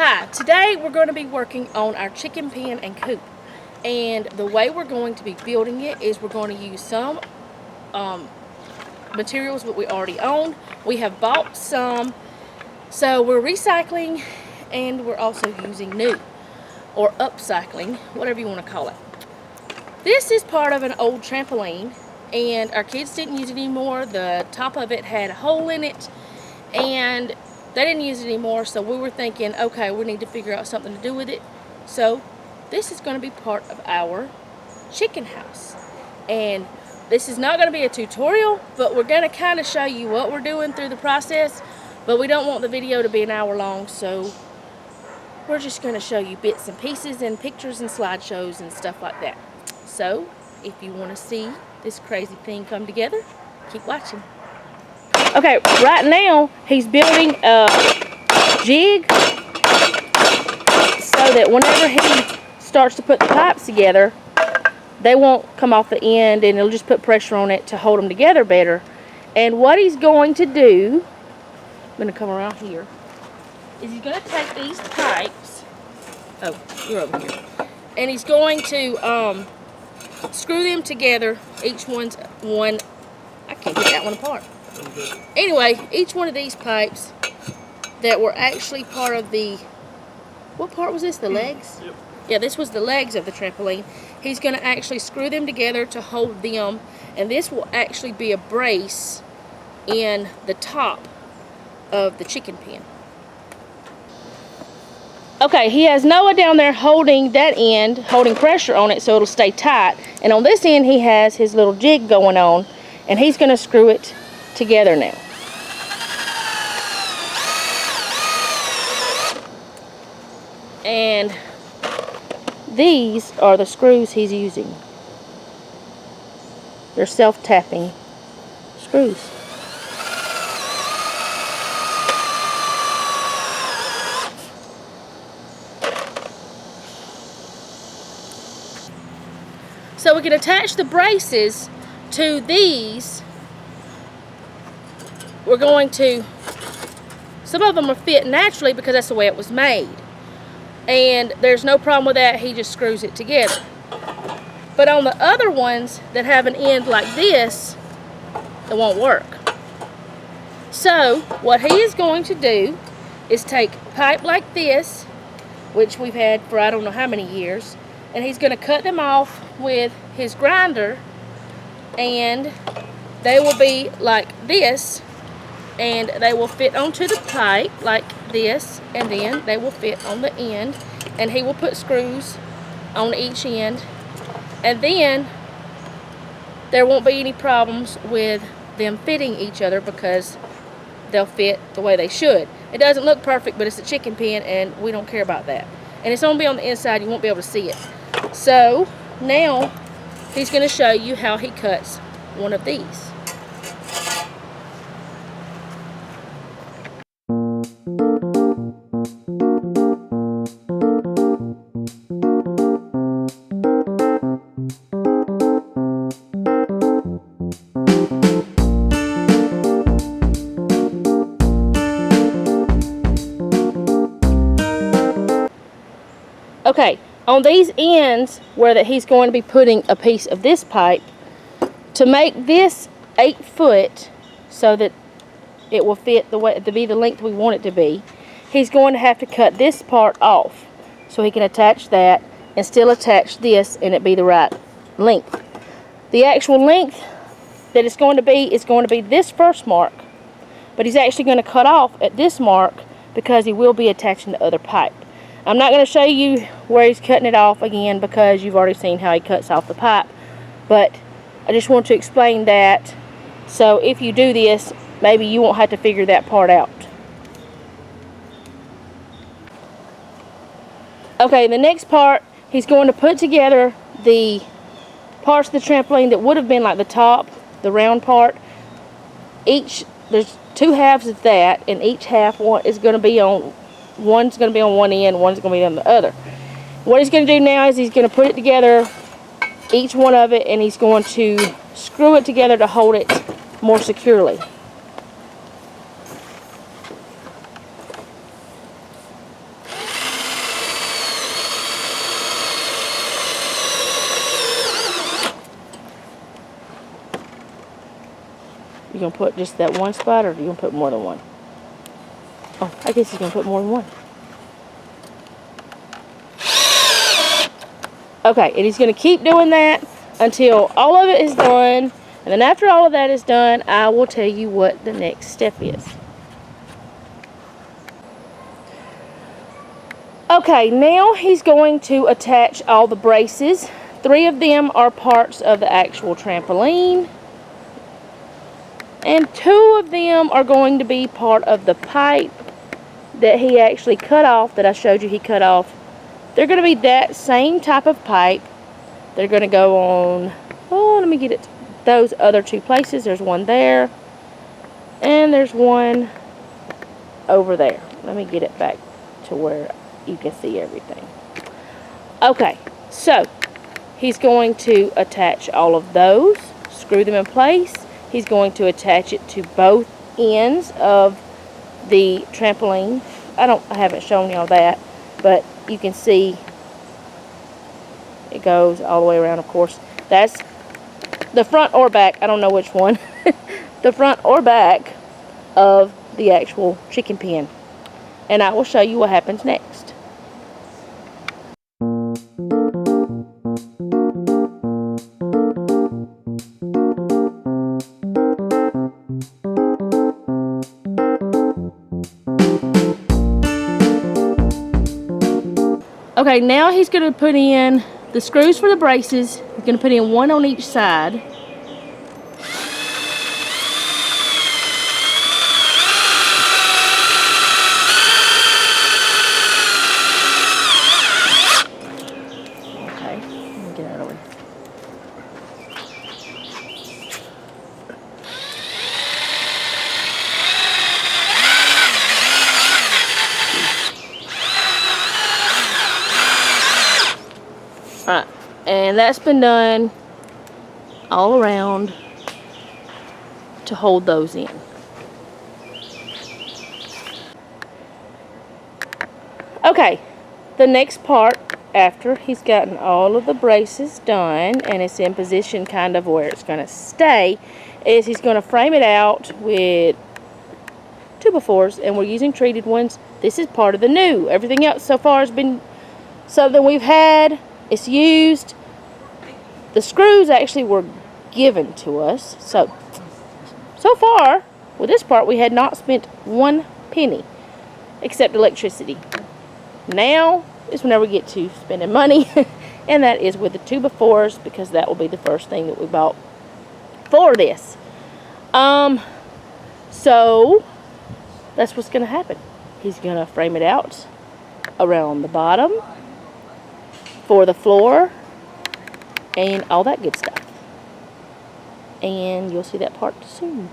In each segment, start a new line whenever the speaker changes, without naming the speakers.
Hi, today we're going to be working on our chicken pen and coop, and the way we're going to be building it is we're going to use some materials that we already own. We have bought some, so we're recycling, and we're also using new or upcycling, whatever you want to call it. This is part of an old trampoline, and our kids didn't use it anymore. The top of it had a hole in it, and they didn't use it anymore, so we were thinking, okay, we need to figure out something to do with it. So this is going to be part of our chicken house. And this is not going to be a tutorial, but we're going to kind of show you what we're doing through the process. But we don't want the video to be an hour long, so we're just going to show you bits and pieces and pictures and slideshows and stuff like that. So if you want to see this crazy thing come together, keep watching. Okay, right now he's building a jig so that whenever he starts to put the pipes together, they won't come off the end, and it'll just put pressure on it to hold them together better. And what he's going to do, I'm going to come around here, is he's going to take these pipes, oh, you're over here, and he's going to screw them together. Each one's one, I can't get that one apart. Anyway, each one of these pipes that were actually part of the, what part was this, the legs? Yep. Yeah, this was the legs of the trampoline. He's going to actually screw them together to hold them, and this will actually be a brace in the top of the chicken pen. Okay, he has Noah down there holding that end, holding pressure on it so it'll stay tight, and on this end he has his little jig going on, and he's going to screw it together now. And these are the screws he's using. They're self-tapping screws. So we can attach the braces to these. We're going to, some of them will fit naturally because that's the way it was made. And there's no problem with that, he just screws it together. But on the other ones that have an end like this, it won't work. So what he is going to do is take pipe like this, which we've had for I don't know how many years, and he's going to cut them off with his grinder, and they will be like this, and they will fit onto the pipe like this, and then they will fit on the end, and he will put screws on each end, and then there won't be any problems with them fitting each other because they'll fit the way they should. It doesn't look perfect, but it's a chicken pen, and we don't care about that. And it's going to be on the inside, you won't be able to see it. So now he's going to show you how he cuts one of these. Okay, on these ends where that he's going to be putting a piece of this pipe, to make this 8 foot so that it will fit the way to be the length we want it to be, he's going to have to cut this part off so he can attach that and still attach this and it be the right length. The actual length that it's going to be is going to be this first mark, but he's actually going to cut off at this mark because he will be attaching the other pipe. I'm not going to show you where he's cutting it off again because you've already seen how he cuts off the pipe, but I just want to explain that so if you do this, maybe you won't have to figure that part out. Okay, the next part, he's going to put together the parts of the trampoline that would have been like the top, the round part. There's 2 halves of that, and each half is going to be on, one's going to be on one end, one's going to be on the other. What he's going to do now is he's going to put it together, each one of it, and he's going to screw it together to hold it more securely. You gonna put just that one spot, or are you gonna put more than one? Oh, I guess he's gonna put more than one. Okay, and he's gonna keep doing that until all of it is done. And then after all of that is done, I will tell you what the next step is. Okay, now he's going to attach all the braces. 3 of them are parts of the actual trampoline. And 2 of them are going to be part of the pipe that he actually cut off, that I showed you he cut off. They're going to be that same type of pipe. They're going to go on, oh, let me get it, those other 2 places. There's one there, and there's one over there. Let me get it back to where you can see everything. Okay, so he's going to attach all of those, screw them in place. He's going to attach it to both ends of the trampoline. I haven't shown y'all that, but you can see it goes all the way around, of course. That's the front or back, I don't know which one, the front or back of the actual chicken pen. And I will show you what happens next. Okay, now he's going to put in the screws for the braces. He's going to put in 1 on each side. Okay, let me get out of the way. Alright, and that's been done all around to hold those in. Okay, the next part, after he's gotten all of the braces done and it's in position kind of where it's going to stay, is he's going to frame it out with 2x4s, and we're using treated ones. This is part of the new. Everything else so far has been something we've had. It's used. The screws actually were given to us. So far, with this part, we had not spent 1 penny except electricity. Now is whenever we get to spending money, and that is with the 2x4s, because that will be the first thing that we bought for this. So that's what's going to happen. He's going to frame it out around the bottom for the floor and all that good stuff. And you'll see that part soon.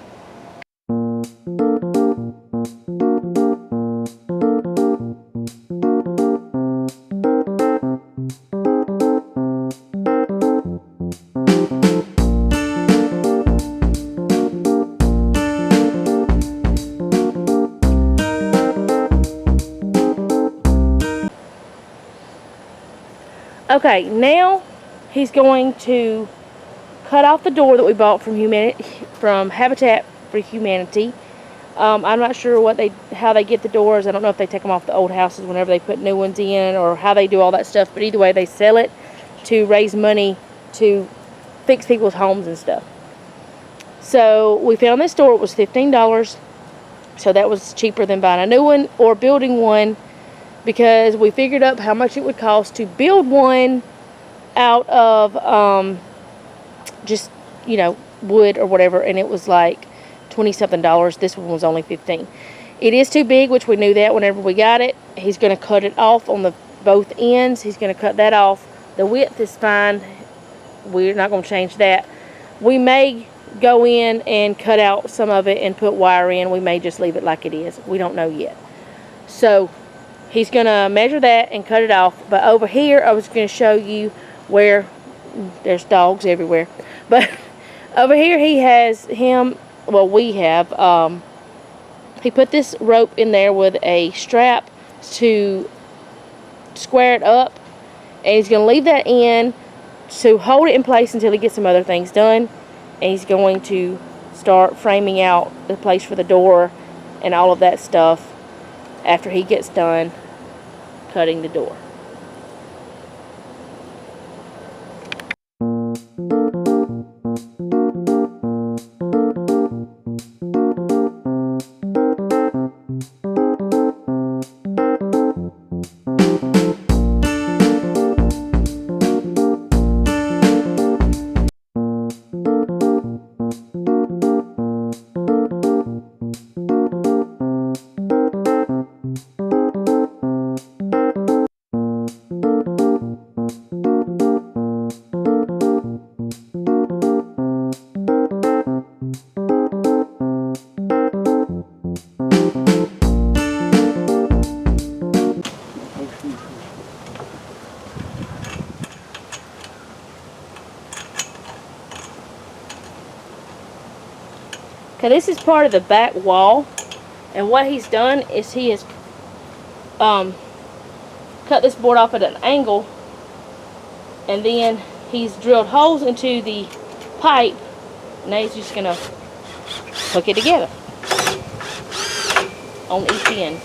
Okay, now he's going to cut off the door that we bought from Habitat for Humanity. I'm not sure how they get the doors. I don't know if they take them off the old houses whenever they put new ones in, or how they do all that stuff. But either way, they sell it to raise money to fix people's homes and stuff. So we found this door. It was $15. So that was cheaper than buying a new one or building one, because we figured up how much it would cost to build one out of just, you know, wood or whatever, and it was like $20-something. This one was only $15. It is too big, which we knew that whenever we got it. He's going to cut it off on both ends. He's going to cut that off. The width is fine. We're not going to change that. We may go in and cut out some of it and put wire in. We may just leave it like it is. We don't know yet. So he's going to measure that and cut it off. But over here, I was going to show you where there's dogs everywhere. But over here, we have, he put this rope in there with a strap to square it up. And he's going to leave that in to hold it in place until he gets some other things done. And he's going to start framing out the place for the door and all of that stuff after he gets done cutting the door. Okay, this is part of the back wall, and what he's done is he has cut this board off at an angle, and then he's drilled holes into the pipe. Now he's just gonna hook it together on each end.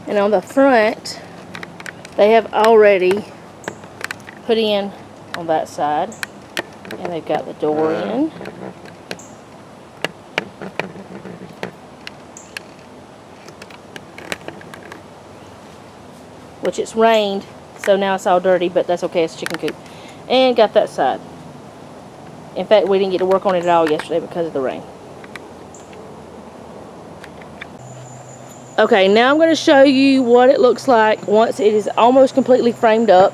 And on the front, they have already put in on that side, and they've got the door in. Which it's rained, so now it's all dirty, but that's okay, it's chicken coop. And got that side. In fact, we didn't get to work on it at all yesterday because of the rain. Okay, now I'm going to show you what it looks like once it is almost completely framed up.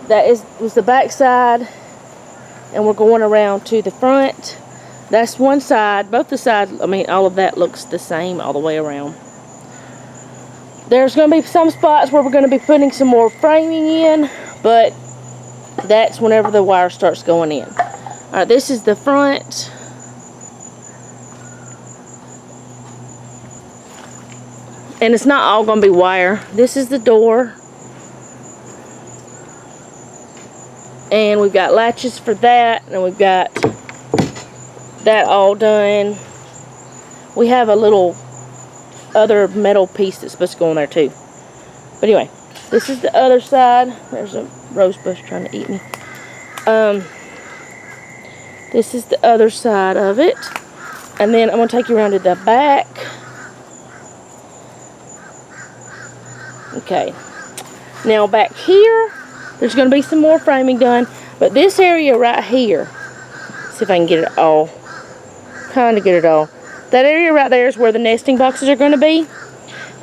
That was the back side, and we're going around to the front. That's one side. Both the sides, I mean, all of that looks the same all the way around. There's going to be some spots where we're going to be putting some more framing in, but that's whenever the wire starts going in. Alright, this is the front. And it's not all going to be wire. This is the door. And we've got latches for that, and we've got that all done. We have a little other metal piece that's supposed to go on there too. But anyway, this is the other side. There's a rose bush trying to eat me. This is the other side of it. And then I'm going to take you around to the back. Okay. Now back here, there's going to be some more framing done. But this area right here, see if I can get it all. Kind of get it all. That area right there is where the nesting boxes are going to be.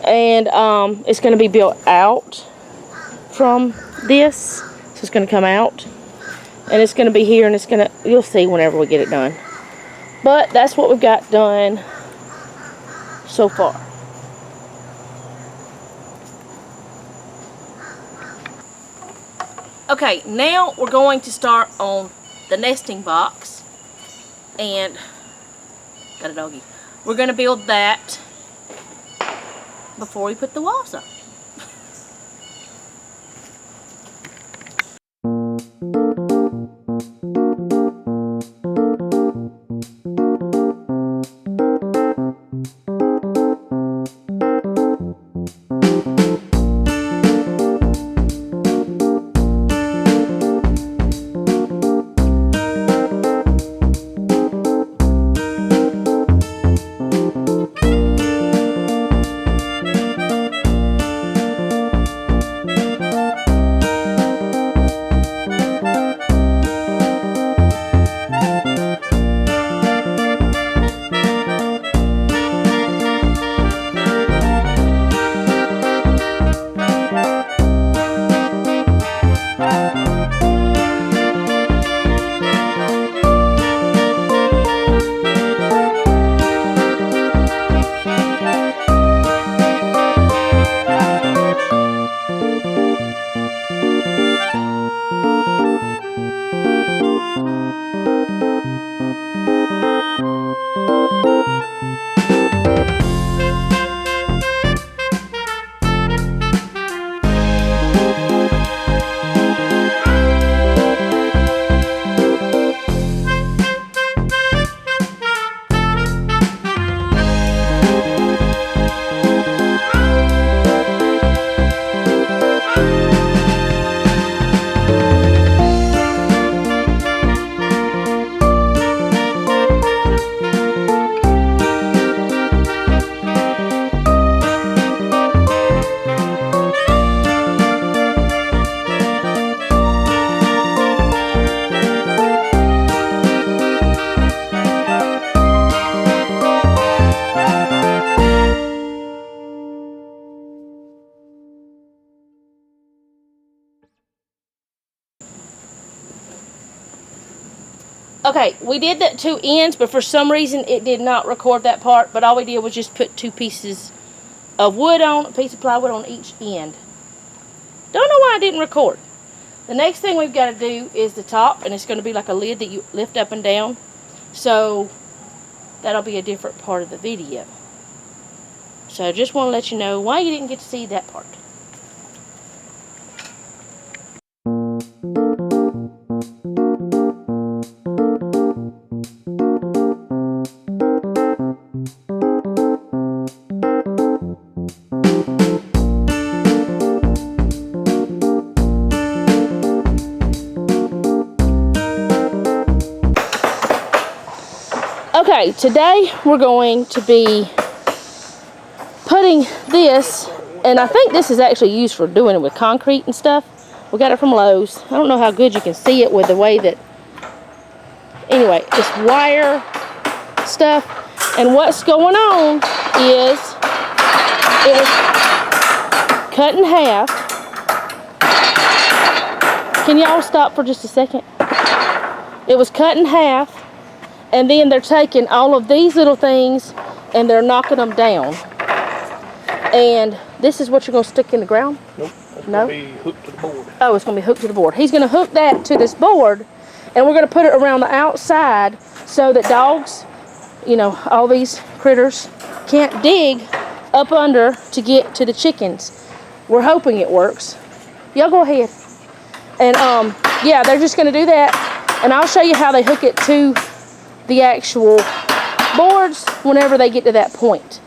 And it's going to be built out from this. So it's going to come out. And it's going to be here, and it's going to, you'll see whenever we get it done. But that's what we've got done so far. Okay, now we're going to start on the nesting box. And, got a doggy. We're going to build that before we put the walls up. Okay, we did that 2 ends, but for some reason it did not record that part. But all we did was just put 2 pieces of wood on, a piece of plywood on each end. Don't know why I didn't record. The next thing we've got to do is the top, and it's going to be like a lid that you lift up and down. So that'll be a different part of the video. So I just want to let you know why you didn't get to see that part. Okay, today we're going to be putting this, and I think this is actually used for doing it with concrete and stuff. We got it from Lowe's. I don't know how good you can see it with the way that, anyway, it's wire stuff. And what's going on is it was cut in half. Can y'all stop for just a second? It was cut in half. And then they're taking all of these little things and they're knocking them down. And this is what you're going to stick in the ground?
Nope. It's
No?
going to be hooked to the board.
Oh, it's going to be hooked to the board. He's going to hook that to this board, and we're going to put it around the outside so that dogs, you know, all these critters can't dig up under to get to the chickens. We're hoping it works. Y'all go ahead. And yeah, they're just going to do that. And I'll show you how they hook it to the actual boards whenever they get to that point.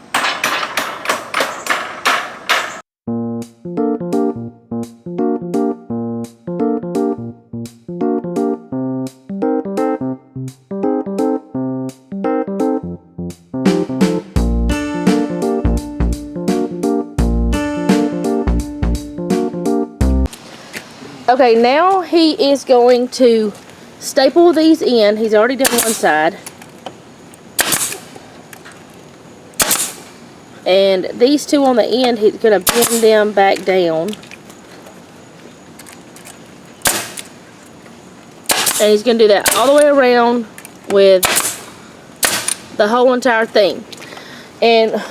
Okay, now he is going to staple these in. He's already done one side. And these two on the end, he's going to bend them back down. And he's going to do that all the way around with the whole entire thing. And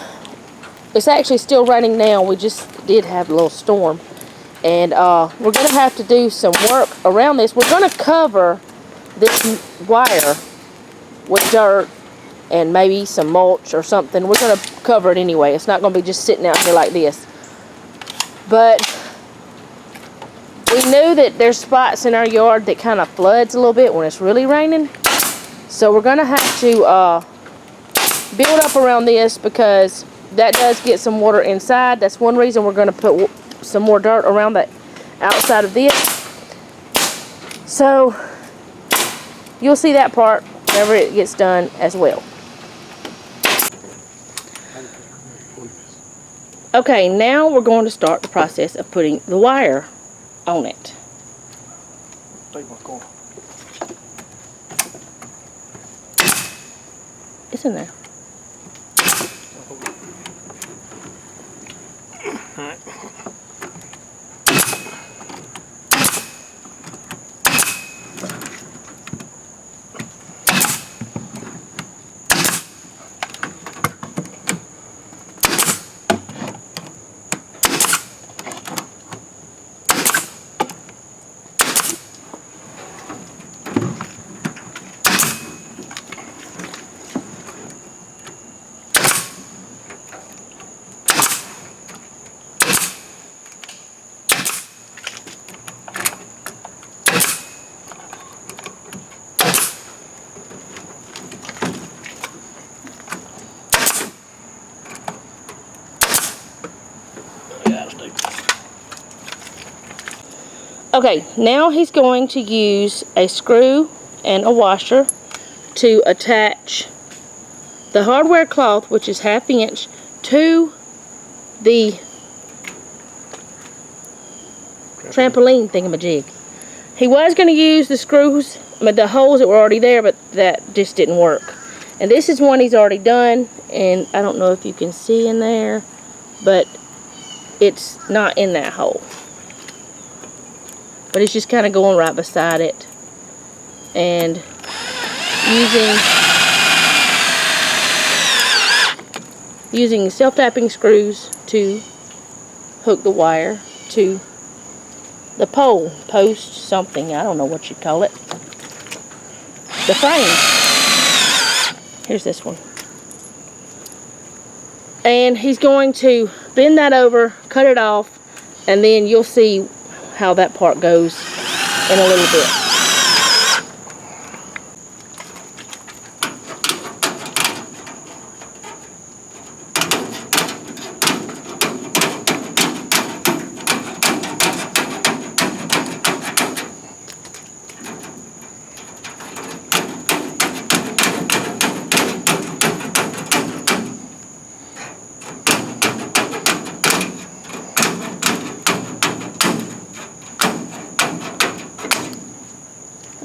it's actually still raining now. We just did have a little storm. And we're going to have to do some work around this. We're going to cover this wire with dirt and maybe some mulch or something. We're going to cover it anyway. It's not going to be just sitting out here like this. But we knew that there's spots in our yard that kind of floods a little bit when it's really raining. So we're going to have to build up around this because that does get some water inside. That's one reason we're going to put some more dirt around the outside of this. So you'll see that part whenever it gets done as well. Okay, now we're going to start the process of putting the wire on it. It's in there.
All right.
Okay, now he's going to use a screw and a washer to attach the hardware cloth, which is 1/2 inch, to the trampoline thingamajig. He was going to use the screws, the holes that were already there, but that just didn't work. And this is one he's already done, and I don't know if you can see in there, but it's not in that hole. But it's just kind of going right beside it. And using self-tapping screws to hook the wire to the pole, post, something, I don't know what you call it. The frame. Here's this one. And he's going to bend that over, cut it off, and then you'll see how that part goes in a little bit.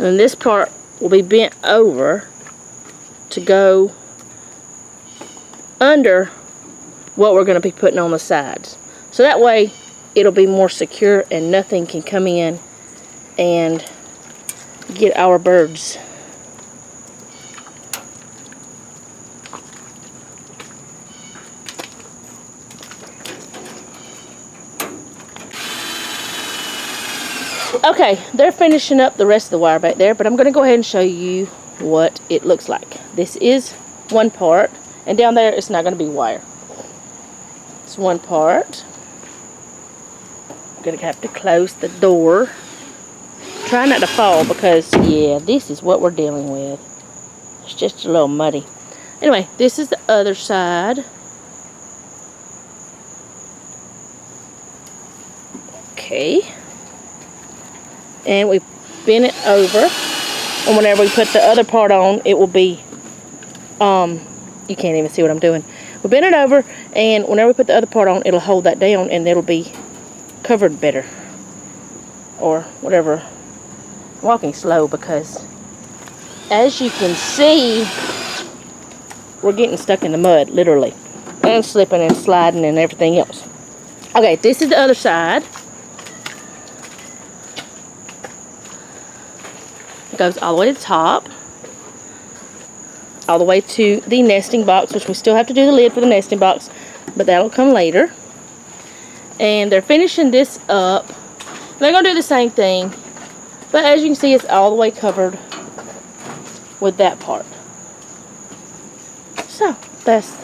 And this part will be bent over to go under what we're going to be putting on the sides. So that way it'll be more secure and nothing can come in and get our birds. Okay, they're finishing up the rest of the wire back there, but I'm going to go ahead and show you what it looks like. This is one part, and down there it's not going to be wire. It's one part. I'm going to have to close the door. Try not to fall because, yeah, this is what we're dealing with. It's just a little muddy. Anyway, this is the other side. Okay. And we bend it over, and whenever we put the other part on, it will be, you can't even see what I'm doing. We bend it over, and whenever we put the other part on, it'll hold that down, and it'll be covered better, or whatever. I'm walking slow because, as you can see, we're getting stuck in the mud, literally, and slipping and sliding and everything else. Okay, this is the other side. Goes all the way to the top, all the way to the nesting box, which we still have to do the lid for the nesting box, but that'll come later. And they're finishing this up. They're going to do the same thing, but as you can see, it's all the way covered with that part. So, that's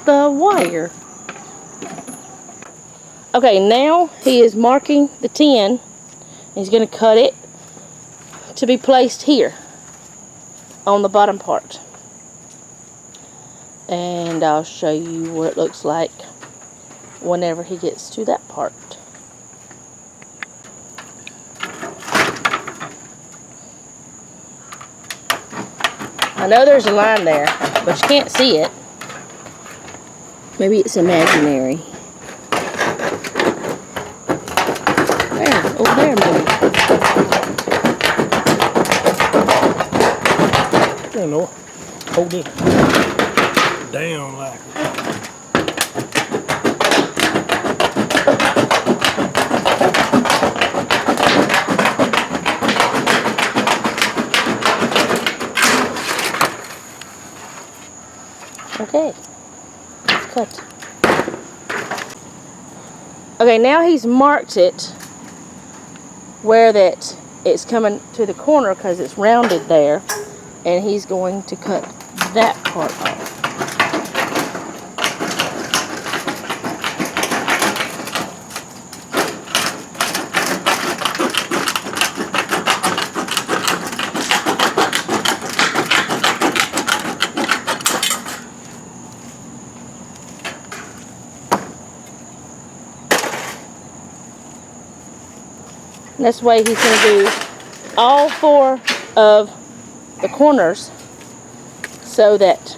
the wire. Okay, now he is marking the tin. He's going to cut it to be placed here on the bottom part, and I'll show you what it looks like whenever he gets to that part. I know there's a line there, but you can't see it. Maybe it's imaginary. There, over there maybe.
You know, hold it down like it.
Okay, it's cut. Okay, now he's marked it where that it's coming to the corner because it's rounded there. And he's going to cut that part off. And this way he's going to do all 4 of the corners so that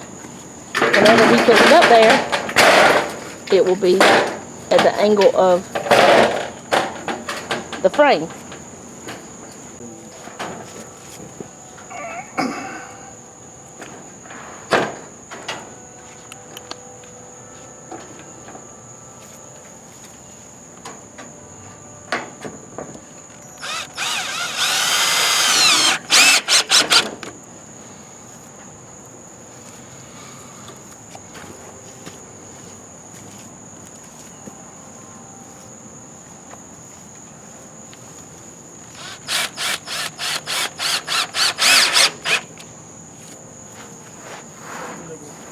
whenever he puts it up there, it will be at the angle of the frame.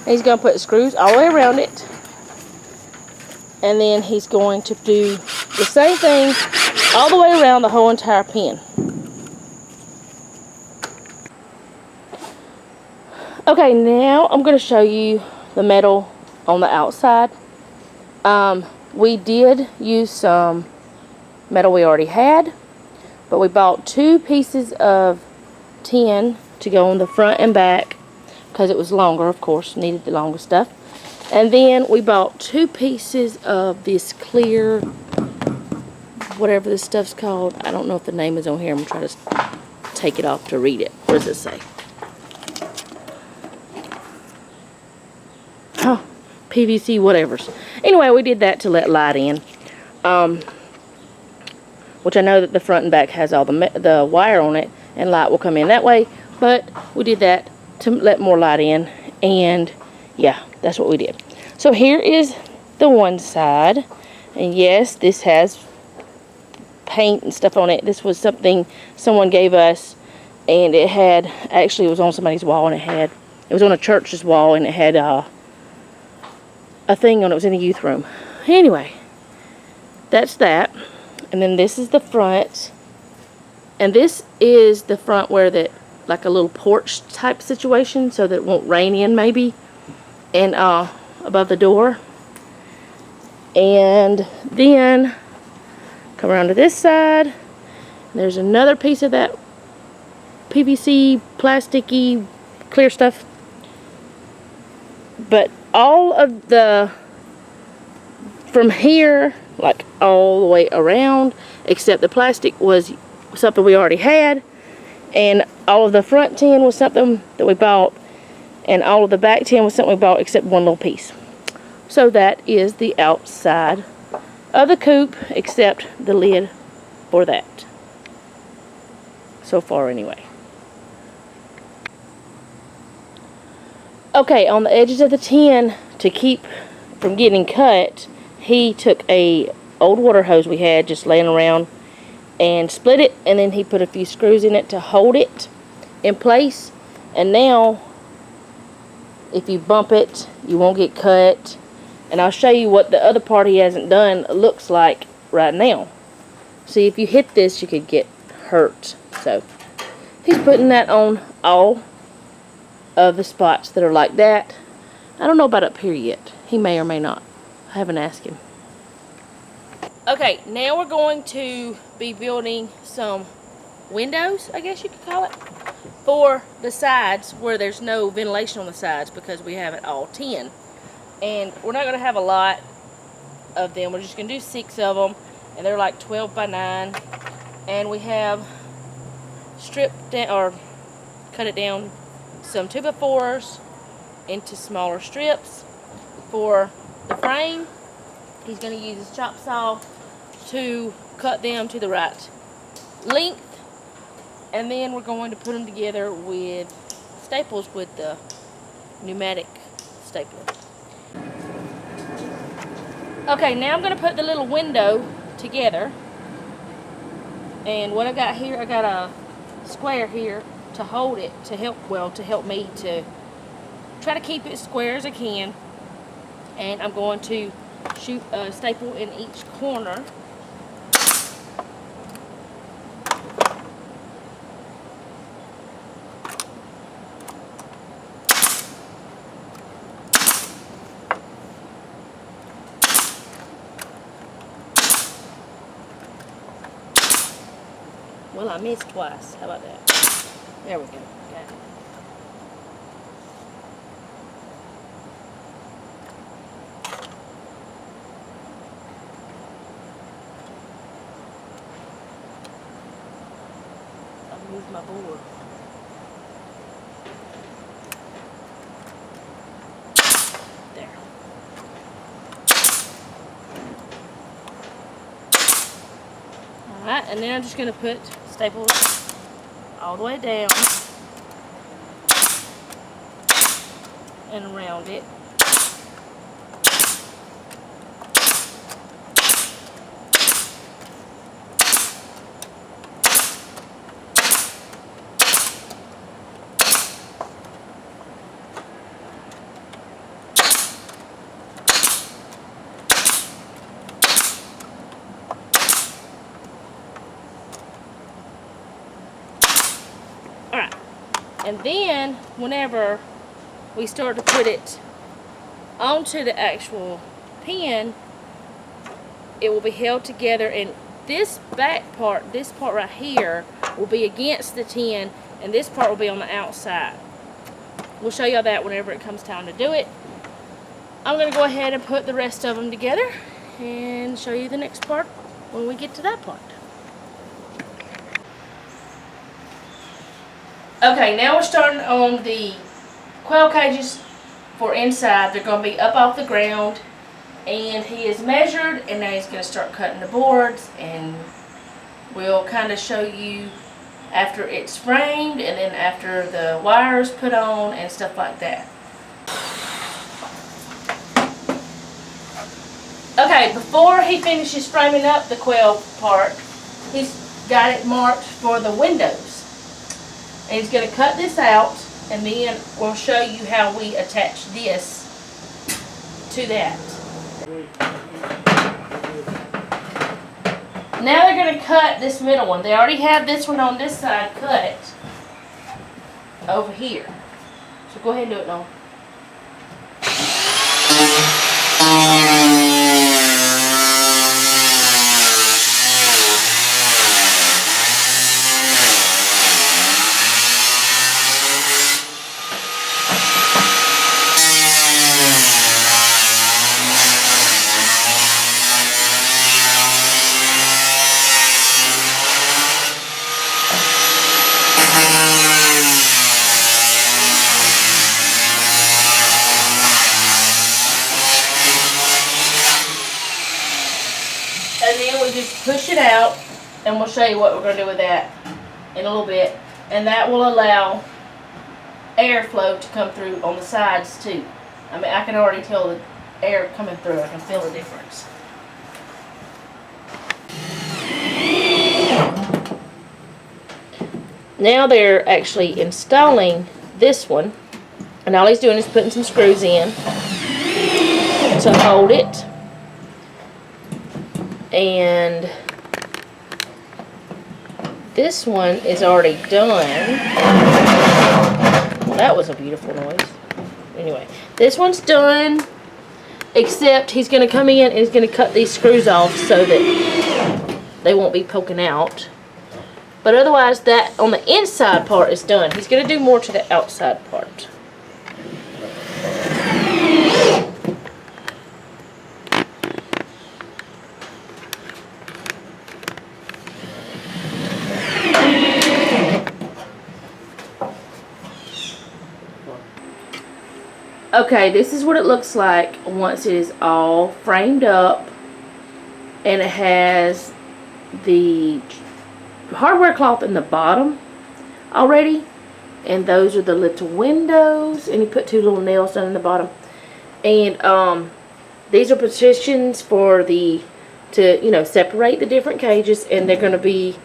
He's going to put screws all the way around it. And then he's going to do the same thing all the way around the whole entire pin. Okay, now I'm going to show you the metal on the outside. We did use some metal we already had, but we bought 2 pieces of tin to go on the front and back because it was longer, of course, needed the longer stuff. And then we bought 2 pieces of this clear, whatever this stuff's called. I don't know if the name is on here. I'm going to try to take it off to read it. What does it say? Oh, PVC whatevers. Anyway, we did that to let light in. Which I know that the front and back has all the wire on it, and light will come in that way. But we did that to let more light in, and yeah, that's what we did. So here is the one side, and yes, this has paint and stuff on it. This was something someone gave us, and it had, actually it was on somebody's wall, and it was on a church's wall, and it had a thing on it. It was in a youth room. Anyway, that's that. And then this is the front, and this is the front where that, like a little porch type situation, so that it won't rain in maybe, and above the door. And then come around to this side, there's another piece of that PVC plasticky clear stuff. But all of the, from here, like all the way around, except the plastic was something we already had, and all of the front tin was something that we bought, and all of the back tin was something we bought except one little piece. So that is the outside of the coupe, except the lid for that. So far anyway. Okay, on the edges of the tin, to keep from getting cut, he took a old water hose we had just laying around and split it, and then he put a few screws in it to hold it in place. And now if you bump it, you won't get cut. And I'll show you what the other part he hasn't done looks like right now. See, if you hit this, you could get hurt. So he's putting that on all of the spots that are like that. I don't know about up here yet. He may or may not. I haven't asked him. Okay, now we're going to be building some windows, I guess you could call it, for the sides where there's no ventilation on the sides because we have it all tin. And we're not going to have a lot of them. We're just going to do 6 of them, and they're like 12 by 9. And we have stripped down, or cut it down, some 2x4s into smaller strips. For the frame, he's going to use his chop saw to cut them to the right length, and then we're going to put them together with staples with the pneumatic stapler. Okay, now I'm going to put the little window together, and what I got here, I got a square here to hold it, to help me to try to keep it square as I can. And I'm going to shoot a staple in each corner. Well, I missed twice. How about that? There we go. Got it. I'll move my board. There. Alright, and then I'm just going to put staples all the way down and around it. Alright, and then whenever we start to put it onto the actual pin, it will be held together, and this back part, this part right here, will be against the tin, and this part will be on the outside. We'll show y'all that whenever it comes time to do it. I'm going to go ahead and put the rest of them together and show you the next part when we get to that part. Okay, now we're starting on the quail cages for inside. They're going to be up off the ground, and he is measured, and now he's going to start cutting the boards, and we'll kind of show you after it's framed and then after the wires put on and stuff like that. Okay, before he finishes framing up the quail part, he's got it marked for the windows. And he's going to cut this out, and then we'll show you how we attach this to that. Now they're going to cut this middle one. They already have this one on this side cut over here. So go ahead and do it now. And then we just push it out, and we'll show you what we're going to do with that in a little bit. And that will allow airflow to come through on the sides too. I mean, I can already tell the air coming through. I can feel the difference. Now they're actually installing this one, and all he's doing is putting some screws in to hold it. And this one is already done. Well, that was a beautiful noise. Anyway, this one's done, except he's going to come in and he's going to cut these screws off so that they won't be poking out. But otherwise, that on the inside part is done. He's going to do more to the outside part. Okay, this is what it looks like once it is all framed up, and it has the hardware cloth in the bottom already, and those are the little windows, and you put two little nails down in the bottom, and these are partitions for to separate the different cages, and they're going to be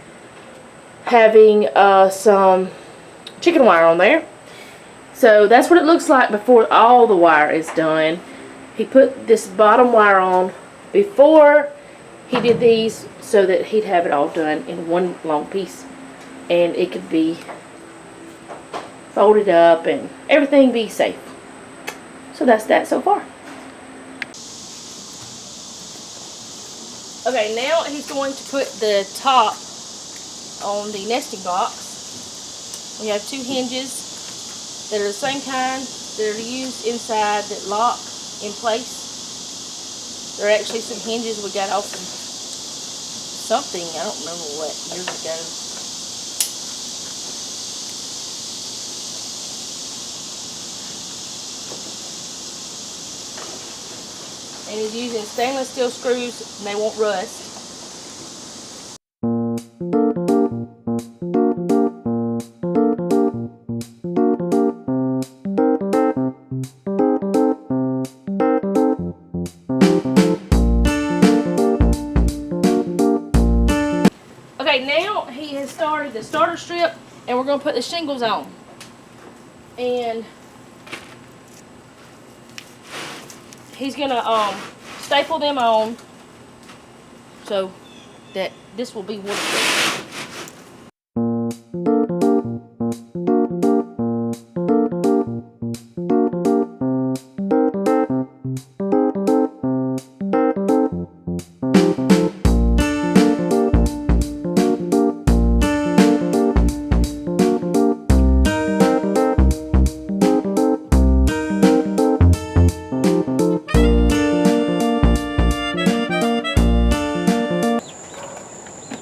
having some chicken wire on there. So that's what it looks like before all the wire is done. He put this bottom wire on before he did these so that he'd have it all done in one long piece, and it could be folded up and everything be safe. So that's that so far. Okay, now he's going to put the top on the nesting box. We have 2 hinges that are the same kind that are used inside that lock in place. There are actually some hinges we got off from something, I don't remember what, years ago. And he's using stainless steel screws and they won't rust. Okay, now he has started the starter strip and we're going to put the shingles on. And he's going to staple them on so that this will be waterproof.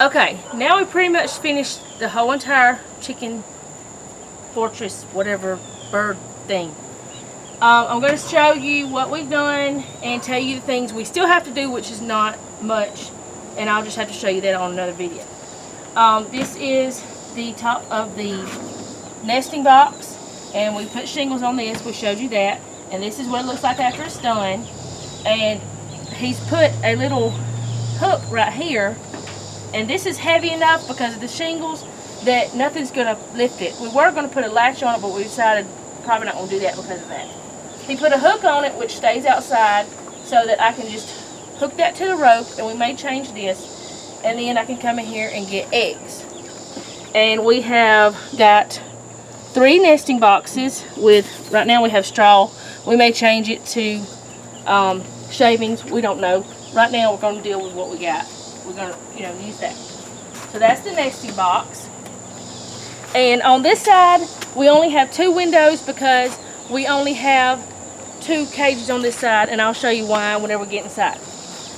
Okay, now we pretty much finished the whole entire chicken fortress, whatever bird thing. I'm going to show you what we've done and tell you the things we still have to do, which is not much, and I'll just have to show you that on another video. This is the top of the nesting box, and we put shingles on this. We showed you that, and this is what it looks like after it's done. And he's put a little hook right here. And this is heavy enough because of the shingles that nothing's going to lift it. We were going to put a latch on it, but we decided probably not going to do that because of that. He put a hook on it which stays outside so that I can just hook that to the rope, and we may change this, and then I can come in here and get eggs. And we have got 3 nesting boxes with, right now we have straw. We may change it to shavings. We don't know. Right now we're going to deal with what we got. We're going to, use that. So that's the nesting box. And on this side, we only have 2 windows because we only have 2 cages on this side, and I'll show you why whenever we get inside.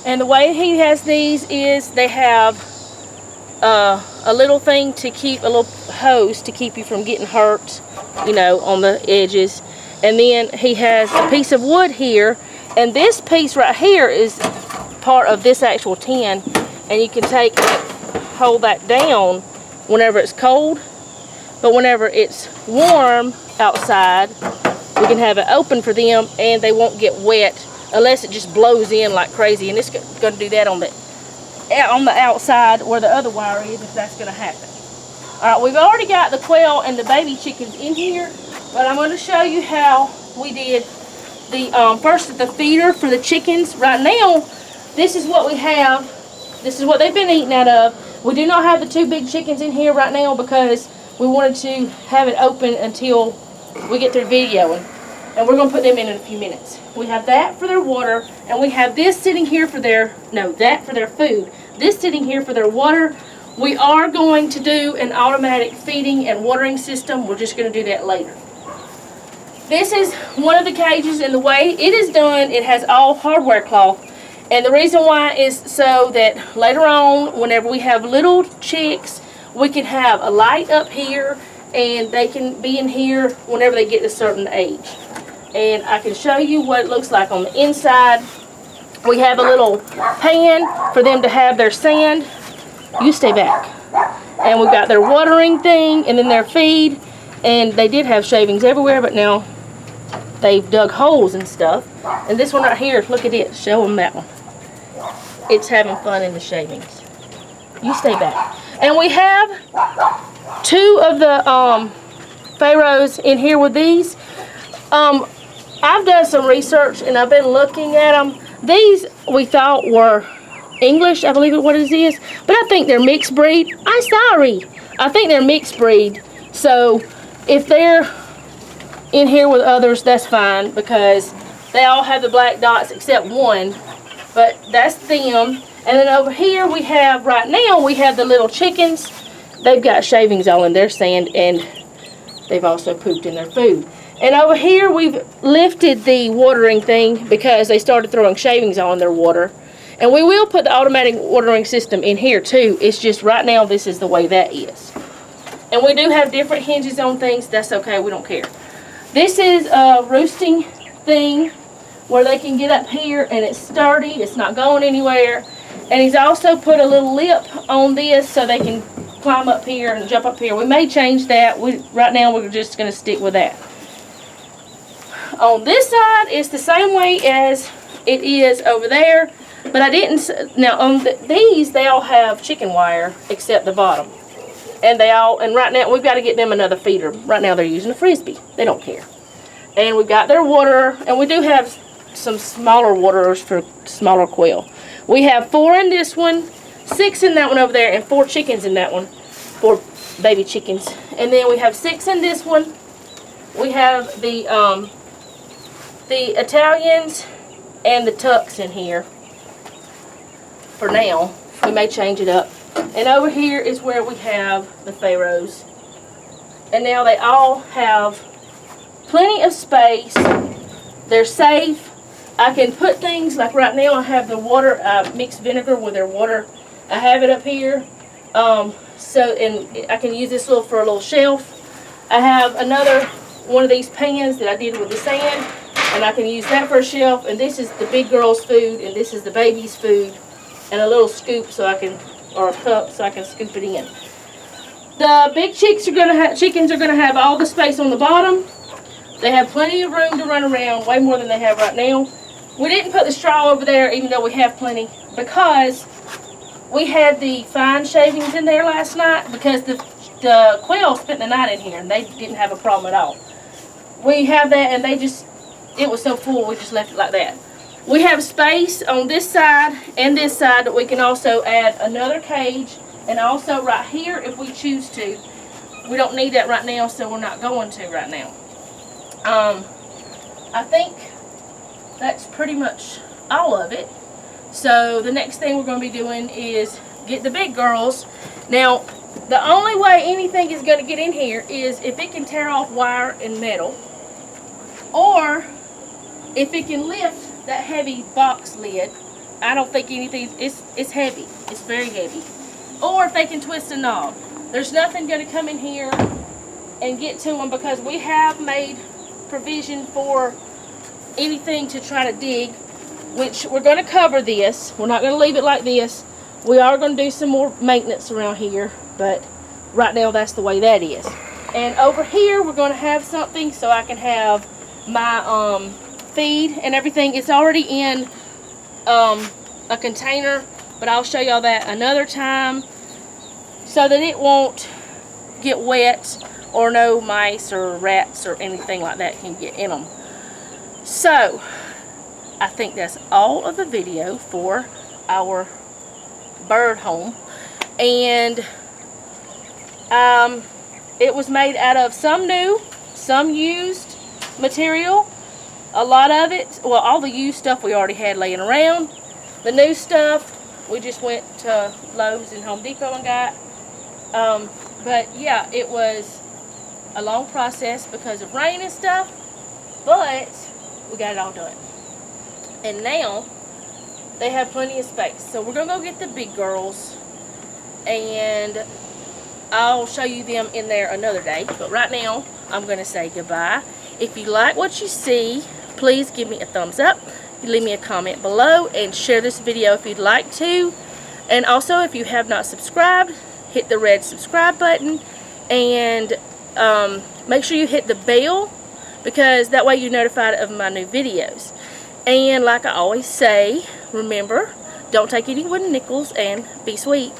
And the way he has these is they have a little thing to keep, a little hose to keep you from getting hurt, on the edges. And then he has a piece of wood here, and this piece right here is part of this actual tin. And you can take and hold that down whenever it's cold, but whenever it's warm outside, we can have it open for them and they won't get wet unless it just blows in like crazy. And it's going to do that on the outside where the other wire is, if that's going to happen. Alright, we've already got the quail and the baby chickens in here, but I'm going to show you how we did the first the feeder for the chickens. Right now, this is what we have. This is what they've been eating out of. We do not have the 2 big chickens in here right now because we wanted to have it open until we get through videoing. And we're going to put them in a few minutes. We have that for their water, and we have this sitting here for their, that for their food. This sitting here for their water. We are going to do an automatic feeding and watering system. We're just going to do that later. This is one of the cages, and the way it is done, it has all hardware cloth. And the reason why is so that later on, whenever we have little chicks, we can have a light up here, and they can be in here whenever they get a certain age. And I can show you what it looks like on the inside. We have a little pan for them to have their sand. You stay back. And we've got their watering thing, and then their feed. And they did have shavings everywhere, but now they've dug holes and stuff. And this one right here, look at it. Show them that one. It's having fun in the shavings. You stay back. And we have 2 of the pharaohs in here with these. I've done some research and I've been looking at them. These we thought were English, I believe is what it is. But I think they're mixed breed. I'm sorry. I think they're mixed breed. So if they're in here with others, that's fine because they all have the black dots except one. But that's them. And then over here we have, right now, we have the little chickens they've got shavings all in their sand, and they've also pooped in their food. And over here, we've lifted the watering thing because they started throwing shavings on their water. And we will put the automatic watering system in here too. It's just right now, this is the way that is. And we do have different hinges on things. That's okay, we don't care. This is a roosting thing where they can get up here and it's sturdy. It's not going anywhere. And he's also put a little lip on this so they can climb up here and jump up here. We may change that. Right now, we're just going to stick with that. On this side, it's the same way as it is over there, but I didn't. Now on these, they all have chicken wire except the bottom, and right now we've got to get them another feeder. Right now they're using a frisbee. They don't care. And we've got their water, and we do have some smaller waterers for smaller quail. We have 4 in this one, 6 in that one over there, and 4 chickens in that one, 4 baby chickens. And then we have 6 in this one. We have the Italians and the Tucks in here for now. We may change it up. And over here is where we have the Pharaohs. And now they all have plenty of space. They're safe. I can put things, like right now I have the water, mixed vinegar with their water. I have it up here. And I can use this for a little shelf. I have another one of these pans that I did with the sand, and I can use that for a shelf. And this is the big girl's food, and this is the baby's food, and a little scoop or a cup so I can scoop it in. The big chickens are gonna have all the space on the bottom. They have plenty of room to run around, way more than they have right now. We didn't put the straw over there, even though we have plenty, because we had the fine shavings in there last night, because the quail spent the night in here, and they didn't have a problem at all. We have that, and it was so full, we just left it like that. We have space on this side and this side that we can also add another cage, and also right here if we choose to. We don't need that right now, so we're not going to right now. I think that's pretty much all of it. So the next thing we're going to be doing is get the big girls. Now, the only way anything is going to get in here is if it can tear off wire and metal, or if it can lift that heavy box lid. I don't think anything, it's heavy. It's very heavy. Or if they can twist a knob. There's nothing going to come in here and get to them, because we have made provision for anything to try to dig, which we're going to cover this. We're not going to leave it like this. We are going to do some more maintenance around here, but right now that's the way that is. And over here we're going to have something so I can have my feed and everything. It's already in a container, but I'll show y'all that another time so that it won't get wet, or no mice or rats or anything like that can get in them. So I think that's all of the video for our bird home. And it was made out of some new, some used material. A lot of it, well, all the used stuff we already had laying around. The new stuff we just went to Lowe's and Home Depot and got. But yeah, it was a long process because of rain and stuff, but we got it all done. And now they have plenty of space. So we're gonna go get the big girls, and I'll show you them in there another day. But right now, I'm gonna say goodbye. If you like what you see, please give me a thumbs up. Leave me a comment below and share this video if you'd like to. And also, if you have not subscribed, hit the red subscribe button, and make sure you hit the bell, because that way you're notified of my new videos. And like I always say, remember, don't take any wooden nickels, and be sweet.